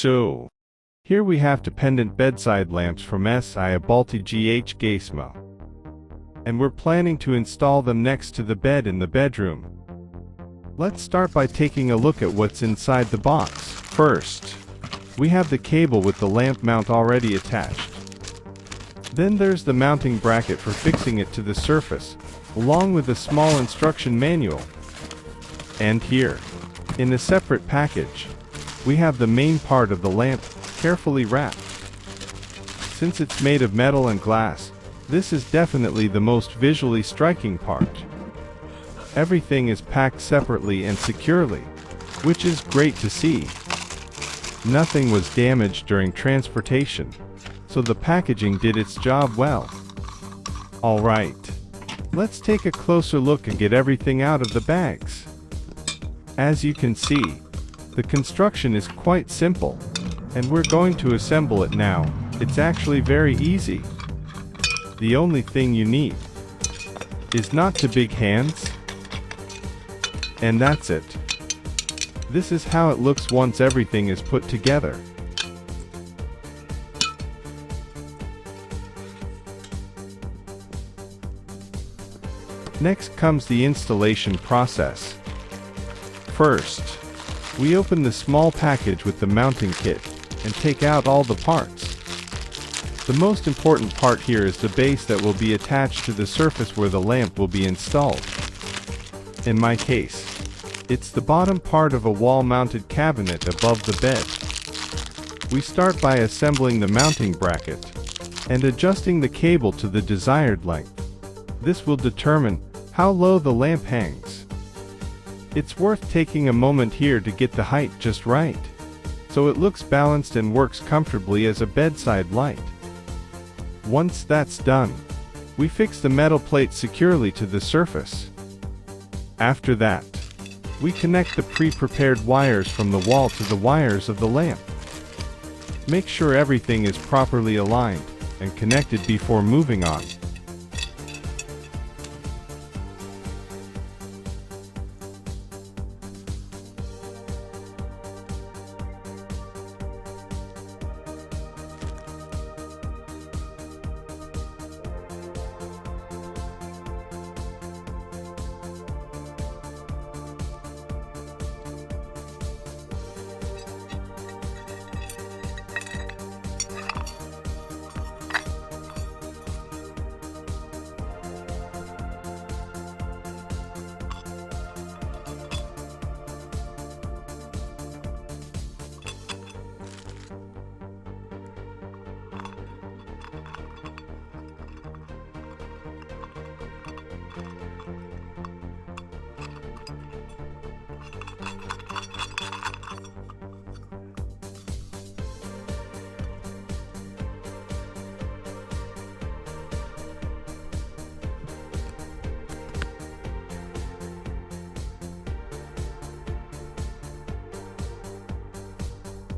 So, here we have two pendant bedside lamps from Balti GH Gaisma. And we're planning to install them next to the bed in the bedroom. Let's start by taking a look at what's inside the box. First, we have the cable with the lamp mount already attached. Then there's the mounting bracket for fixing it to the surface, along with a small instruction manual. And here, in a separate package, we have the main part of the lamp, carefully wrapped. Since it's made of metal and glass, this is definitely the most visually striking part. Everything is packed separately and securely, which is great to see. Nothing was damaged during transportation, so the packaging did its job well. Alright, let's take a closer look and get everything out of the bags. As you can see, the construction is quite simple, and we're going to assemble it now. It's actually very easy. The only thing you need is not too big hands, and that's it. This is how it looks once everything is put together. Next comes the installation process. First, we open the small package with the mounting kit and take out all the parts. The most important part here is the base that will be attached to the surface where the lamp will be installed. In my case, it's the bottom part of a wall-mounted cabinet above the bed. We start by assembling the mounting bracket and adjusting the cable to the desired length. This will determine how low the lamp hangs. It's worth taking a moment here to get the height just right, so it looks balanced and works comfortably as a bedside light. Once that's done, we fix the metal plate securely to the surface. After that, we connect the pre-prepared wires from the wall to the wires of the lamp. Make sure everything is properly aligned and connected before moving on.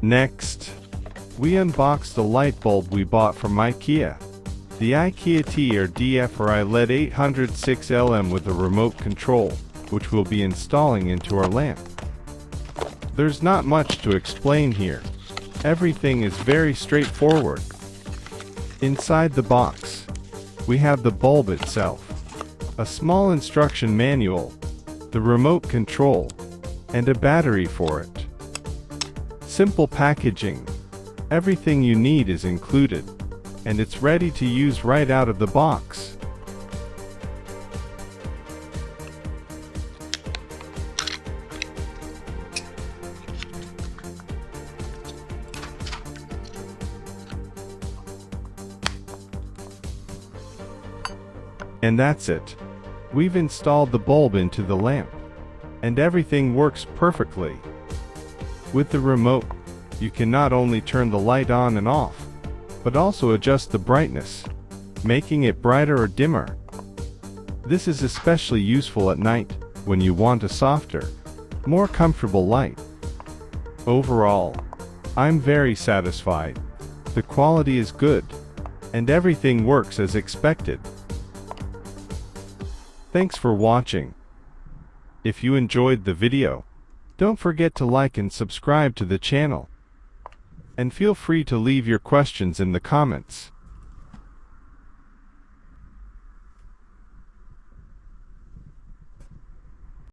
Next, we unbox the light bulb we bought from IKEA. The IKEA TRÅDFRI LED 806 LM with a remote control, which we'll be installing into our lamp. There's not much to explain here. Everything is very straightforward. Inside the box, we have the bulb itself, a small instruction manual, the remote control, and a battery for it. Simple packaging. Everything you need is included, and it's ready to use right out of the box. And that's it. We've installed the bulb into the lamp, and everything works perfectly. With the remote, you can not only turn the light on and off, but also adjust the brightness, making it brighter or dimmer. This is especially useful at night, when you want a softer, more comfortable light. Overall, I'm very satisfied. The quality is good, and everything works as expected. Thanks for watching. If you enjoyed the video, don't forget to like and subscribe to the channel. And feel free to leave your questions in the comments.